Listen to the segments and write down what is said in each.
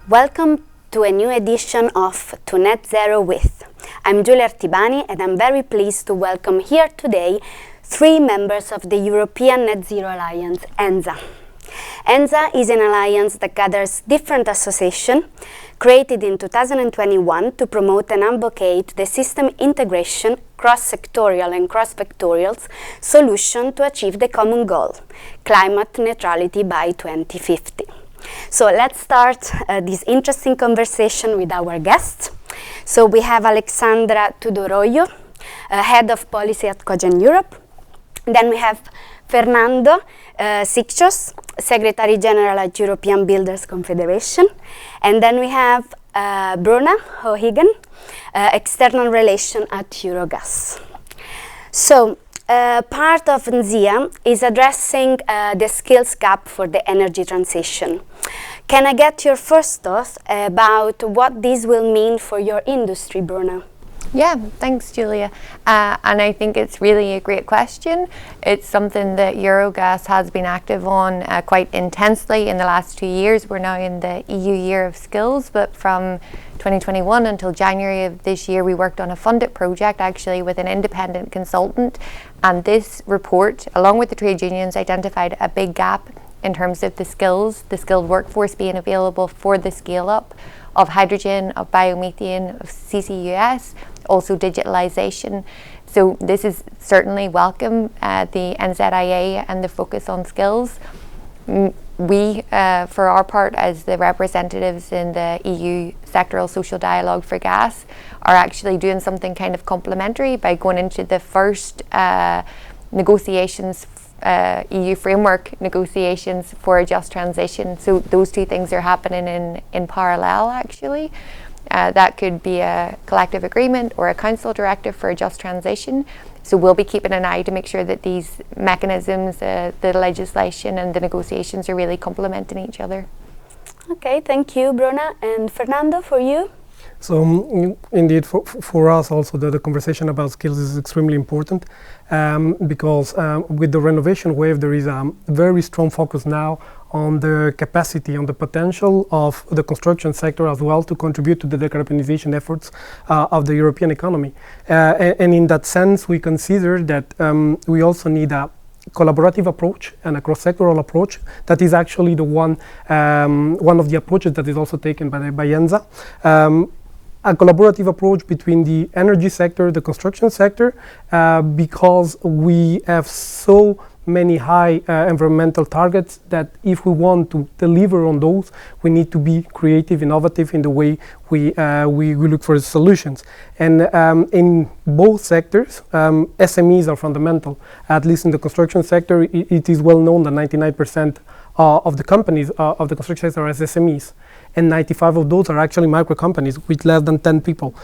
Welcome to a new edition of To Net Zero With. I'm Giulia Artibani and I'm very pleased to welcome here today 3 members of the European Net Zero Alliance, ENZA. ENZA is an alliance that gathers different associations created in 2021 to promote and advocate the system integration, cross-sectorial and cross-vectorial solution to achieve the common goal, climate neutrality by 2050. So let's start this interesting conversation with our guests. So we have Alexandra Tudoroyo, Head of Policy at COGEN Europe. Then we have Fernando Sicchos, Secretary General at European Builders Confederation. And then we have Bruna O'Higgin, External Relation at Eurogas. So part of ENZA is addressing the skills gap for the energy transition. Can I get your first thoughts about what this will mean for your industry, Bruna? Yeah, thanks, Julia. And I think it's really a great question. It's something that Eurogas has been active on quite intensely in the last 2 years. We're now in the EU Year of Skills, but from 2021 until January of this year, we worked on a funded project actually with an independent consultant. And this report, along with the trade unions, identified a big gap in terms of the skilled workforce being available for the scale up of hydrogen, of biomethane, of CCUS, also digitalization. So this is certainly welcome, the NZIA and the focus on skills. We, for our part, as the representatives in the EU Sectoral Social Dialogue for Gas, are actually doing something kind of complementary by going into the first negotiations, EU framework negotiations for a just transition. So those 2 things are happening in parallel, actually. That could be a collective agreement or a council directive for a just transition. So we'll be keeping an eye to make sure that these mechanisms, the legislation and the negotiations are really complementing each other. Okay, thank you, Bruna. And Fernando, for you? So indeed, for us also, the conversation about skills is extremely important because with the renovation wave, there is a very strong focus now on the capacity, on the potential of the construction sector as well to contribute to the decarbonization efforts of the European economy. And in that sense, we consider that we also need a collaborative approach and a cross-sectoral approach that is actually the one of the approaches that is also taken by ENZA. A collaborative approach between the energy sector, the construction sector, because we have so many high environmental targets that if we want to deliver on those, we need to be creative, innovative in the way we look for solutions. And in both sectors, SMEs are fundamental. At least in the construction sector, it is well known that 99% of the companies of the construction sector are SMEs. And 95 of those are actually micro companies with less than 10 people.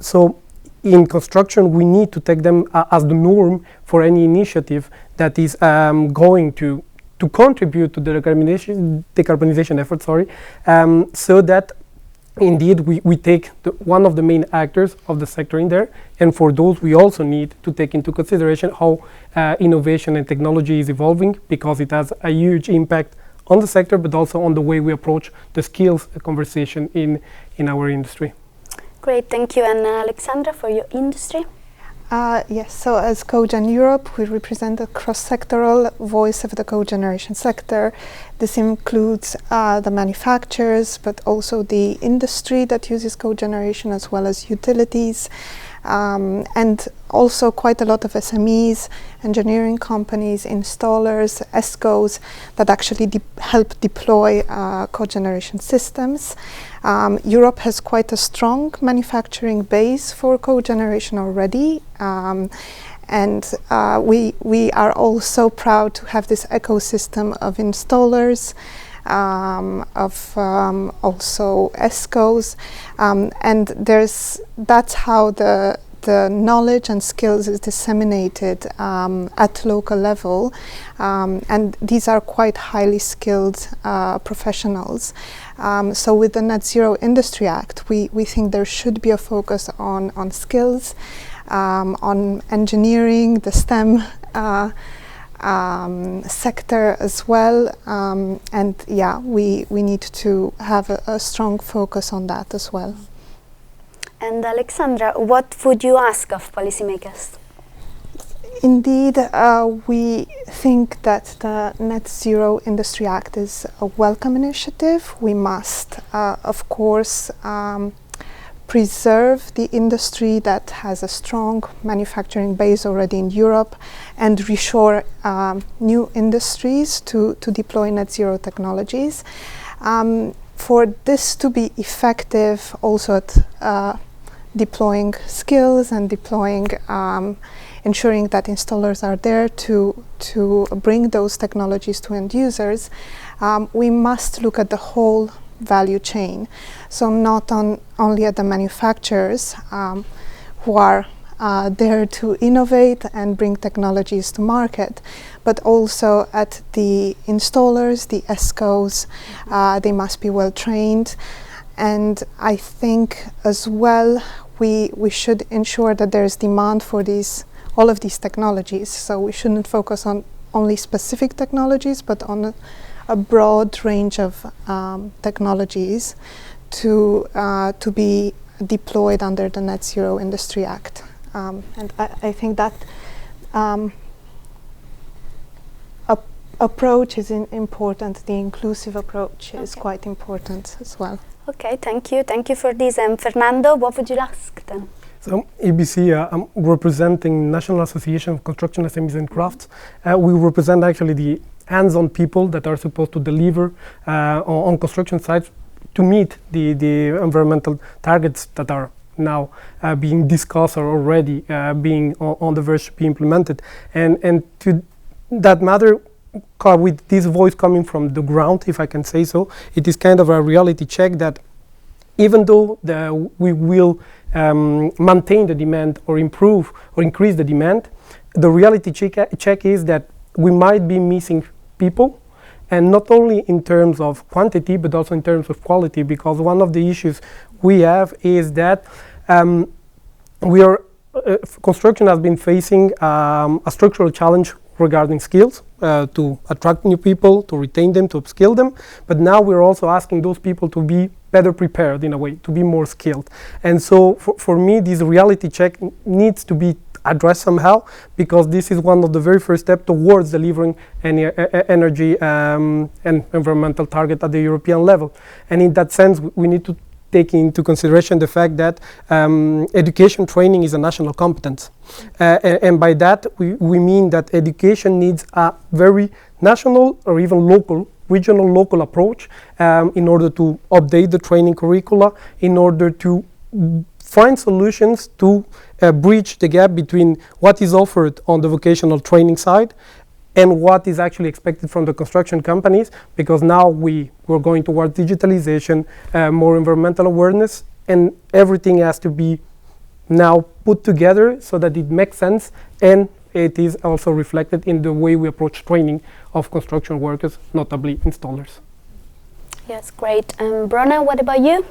So in construction, we need to take them as the norm for any initiative that is going to contribute to the decarbonization effort, so that indeed we take one of the main actors of the sector in there. And for those, we also need to take into consideration how innovation and technology is evolving, because it has a huge impact on the sector, but also on the way we approach the skills conversation in our industry. Great, thank you. And Alexandra, for your industry? Yes, so as COGEN Europe, we represent the cross-sectoral voice of the cogeneration sector. This includes the manufacturers, but also the industry that uses cogeneration, as well as utilities, and also quite a lot of SMEs, engineering companies, installers, ESCOs that actually help deploy cogeneration systems. Europe has quite a strong manufacturing base for cogeneration already, and we are also proud to have this ecosystem of installers, of also ESCOs, and that's how the knowledge and skills is disseminated at local level, and these are quite highly skilled professionals. So with the Net Zero Industry Act, we think there should be a focus on skills, on engineering, the STEM sector as well, and yeah, we need to have a strong focus on that as well. And Alexandra, what would you ask of policymakers? Indeed, we think that the Net Zero Industry Act is a welcome initiative. We must, of course, preserve the industry that has a strong manufacturing base already in Europe and reshore new industries to deploy net zero technologies. For this to be effective, also at deploying skills and deploying ensuring that installers are there to bring those technologies to end users, we must look at the whole value chain. So not only at the manufacturers who are there to innovate and bring technologies to market, but also at the installers, the ESCOs. They must be well trained. And I think as well we should ensure that there is demand for all of these technologies. So we shouldn't focus on only specific technologies, but on a broad range of technologies to be deployed under the Net Zero Industry Act. And I think that approach is important. The inclusive approach is quite important as well. Okay, thank you. Thank you for this. Fernando, what would you ask then? So EBC, I'm representing National Association of Construction SMEs and Crafts. We represent actually the hands-on people that are supposed to deliver on construction sites to meet the environmental targets that are now being discussed or already being on the verge to be implemented. And to that matter, with this voice coming from the ground, if I can say so, it is kind of a reality check that even though we will maintain the demand or improve or increase the demand, the reality check is that we might be missing people, and not only in terms of quantity but also in terms of quality, because one of the issues we have is that construction has been facing a structural challenge regarding skills, to attract new people, to retain them, to upskill them. But now we're also asking those people to be better prepared in a way, to be more skilled. And so for me, this reality check needs to be addressed somehow, because this is one of the very first steps towards delivering any energy and environmental target at the European level. And in that sense, we need to take into consideration the fact that education training is a national competence. And by that, we mean that education needs a very national or even local, regional local approach in order to update the training curricula, in order to find solutions to bridge the gap between what is offered on the vocational training side and what is actually expected from the construction companies, because now we're going towards digitalization, more environmental awareness, and everything has to be now put together so that it makes sense, and it is also reflected in the way we approach training of construction workers, notably installers. Yes, great. Brona, what about you?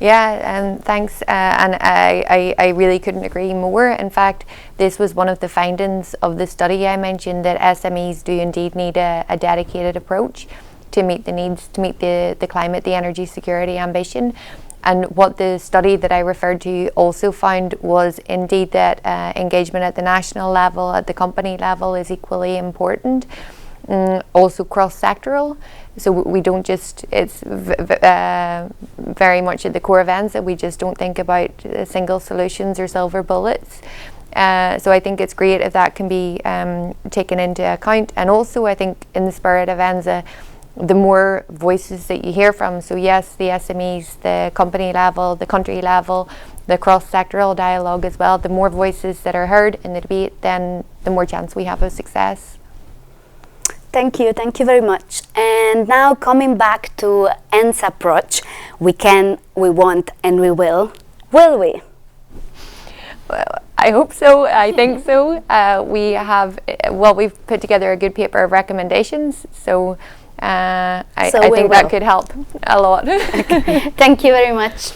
Yeah, thanks. And I really couldn't agree more. In fact, this was one of the findings of the study I mentioned, that SMEs do indeed need a dedicated approach to meet the needs, to meet the climate, the energy security ambition. And what the study that I referred to also found was indeed that engagement at the national level, at the company level, is equally important. Also cross-sectoral. So we don't just, it's very much at the core of ENZA, we just don't think about single solutions or silver bullets. So I think it's great if that can be taken into account. And also I think in the spirit of ENZA, the more voices that you hear from, so yes, the SMEs, the company level, the country level, the cross-sectoral dialogue as well, the more voices that are heard in the debate, then the more chance we have of success. Thank you very much. And now coming back to ENZA approach, we can, we want, and we will we? Well, I hope so, I think so. We have, well, we've put together a good paper of recommendations, so I think that could help a lot. Okay. Thank you very much.